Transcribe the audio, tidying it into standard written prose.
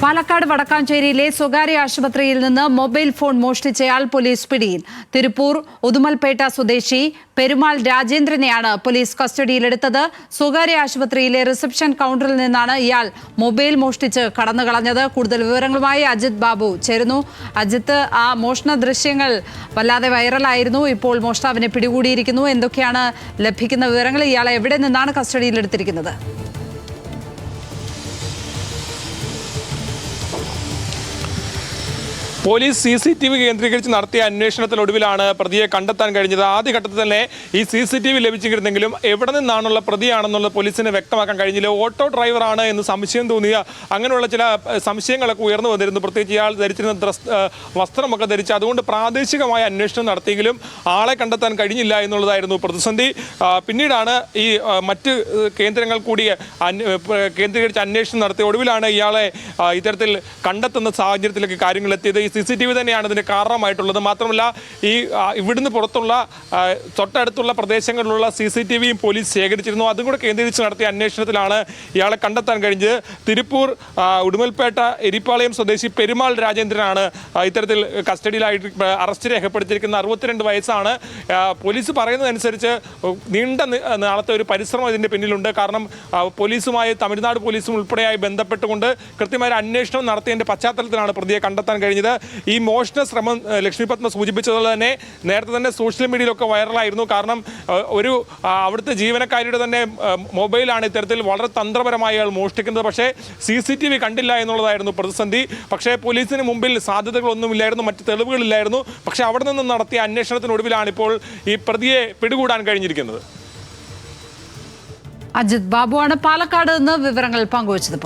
പാലക്കാട് വടക്കാഞ്ചേരിയിലെ സ്വകാര്യ ആശുപത്രിയിൽ നിന്ന് മൊബൈൽ ഫോൺ മോഷ്ടിച്ചയാൾ പോലീസ് പിടിയിൽ. തിരുപ്പൂർ ഉദുമൽപേട്ട സ്വദേശി പെരുമാൾ രാജേന്ദ്രനെയാണ് പോലീസ് കസ്റ്റഡിയിലെടുത്തത്. സ്വകാര്യ ആശുപത്രിയിലെ റിസപ്ഷൻ കൗണ്ടറിൽ നിന്നാണ് ഇയാൾ മൊബൈൽ മോഷ്ടിച്ച് കടന്നുകളഞ്ഞത്. കൂടുതൽ വിവരങ്ങളുമായി അജിത് ബാബു ചേരുന്നു. അജിത്ത്, ആ മോഷണ ദൃശ്യങ്ങൾ വല്ലാതെ വൈറലായിരുന്നു. ഇപ്പോൾ മോഷ്ടാവിനെ പിടികൂടിയിരിക്കുന്നു. എന്തൊക്കെയാണ് ലഭിക്കുന്ന വിവരങ്ങൾ? ഇയാളെ എവിടെ നിന്നാണ് കസ്റ്റഡിയിലെടുത്തിരിക്കുന്നത്? പോലീസ് CCTV കേന്ദ്രീകരിച്ച് നടത്തിയ അന്വേഷണത്തിനൊടുവിലാണ് പ്രതിയെ കണ്ടെത്താൻ കഴിഞ്ഞത്. ആദ്യഘട്ടത്തിൽ തന്നെ ഈ CCTV ലഭിച്ചിരുന്നെങ്കിലും എവിടെ നിന്നാണുള്ള പ്രതിയാണെന്നുള്ളത് പോലീസിന് വ്യക്തമാക്കാൻ കഴിഞ്ഞില്ല. ഓട്ടോ ഡ്രൈവറാണ് എന്ന് സംശയം തോന്നിയ അങ്ങനെയുള്ള ചില സംശയങ്ങളൊക്കെ ഉയർന്നു വന്നിരുന്നു. പ്രത്യേകിച്ച് ഇയാൾ ധരിച്ചിരുന്ന വസ്ത്രമൊക്കെ ധരിച്ച്. അതുകൊണ്ട് പ്രാദേശികമായ അന്വേഷണം നടത്തിയെങ്കിലും ആളെ കണ്ടെത്താൻ കഴിഞ്ഞില്ല എന്നുള്ളതായിരുന്നു പ്രതിസന്ധി. പിന്നീടാണ് ഈ മറ്റ് കേന്ദ്രങ്ങൾ കൂടി കേന്ദ്രീകരിച്ച് അന്വേഷണം നടത്തിയ ഒടുവിലാണ് ഇയാളെ ഇത്തരത്തിൽ കണ്ടെത്തുന്ന സാഹചര്യത്തിലേക്ക് കാര്യങ്ങൾ എത്തിയത്. CCTV തന്നെയാണ് ഇതിന് കാരണമായിട്ടുള്ളത്. മാത്രമല്ല ഈ ഇവിടുന്ന് പുറത്തുള്ള തൊട്ടടുത്തുള്ള പ്രദേശങ്ങളിലുള്ള CCTVയും പോലീസ് ശേഖരിച്ചിരുന്നു. അതും കൂടെ കേന്ദ്രീകരിച്ച് നടത്തിയ അന്വേഷണത്തിലാണ് ഇയാളെ കണ്ടെത്താൻ കഴിഞ്ഞത്. തിരുപ്പൂർ ഉടുമൽപേട്ട എരിപ്പാളയം സ്വദേശി പെരുമാൾ രാജേന്ദ്രനാണ് ഇത്തരത്തിൽ കസ്റ്റഡിയിലായിട്ട് അറസ്റ്റ് രേഖപ്പെടുത്തിയിരിക്കുന്ന. 62 വയസ്സാണ്. പോലീസ് പറയുന്നതനുസരിച്ച് നീണ്ട നാളത്തെ ഒരു പരിശ്രമം ഇതിൻ്റെ പിന്നിലുണ്ട്. കാരണം പോലീസുമായി തമിഴ്നാട് പോലീസും ഉൾപ്പെടെയായി ബന്ധപ്പെട്ടുകൊണ്ട് കൃത്യമായ അന്വേഷണം നടത്തിയതിൻ്റെ പശ്ചാത്തലത്തിലാണ് പ്രതിയെ കണ്ടെത്താൻ കഴിഞ്ഞത്. ഈ മോഷണ ശ്രമം ലക്ഷ്മി പത്മ സൂചിപ്പിച്ചതുപോലെ തന്നെ നേരത്തെ തന്നെ സോഷ്യൽ മീഡിയയിലൊക്കെ വൈറലായിരുന്നു. കാരണം ഒരു അവിടുത്തെ ജീവനക്കാരിയുടെ തന്നെ മൊബൈലാണ് ഇത്തരത്തിൽ വളരെ തന്ത്രപരമായി അയാൾ മോഷ്ടിക്കുന്നത്. പക്ഷേ CCTV കണ്ടില്ല എന്നുള്ളതായിരുന്നു പ്രതിസന്ധി. പക്ഷേ പോലീസിന് മുമ്പിൽ സാധ്യതകളൊന്നുമില്ലായിരുന്നു, മറ്റ് തെളിവുകളില്ലായിരുന്നു. പക്ഷേ അവിടെ നിന്ന് നടത്തിയ അന്വേഷണത്തിനൊടുവിലാണ് ഇപ്പോൾ ഈ പ്രതിയെ പിടികൂടാൻ കഴിഞ്ഞിരിക്കുന്നത്. അജിത് ബാബുവാണ് പാലക്കാട് നിന്ന് വിവരങ്ങൾ പങ്കുവച്ചത്.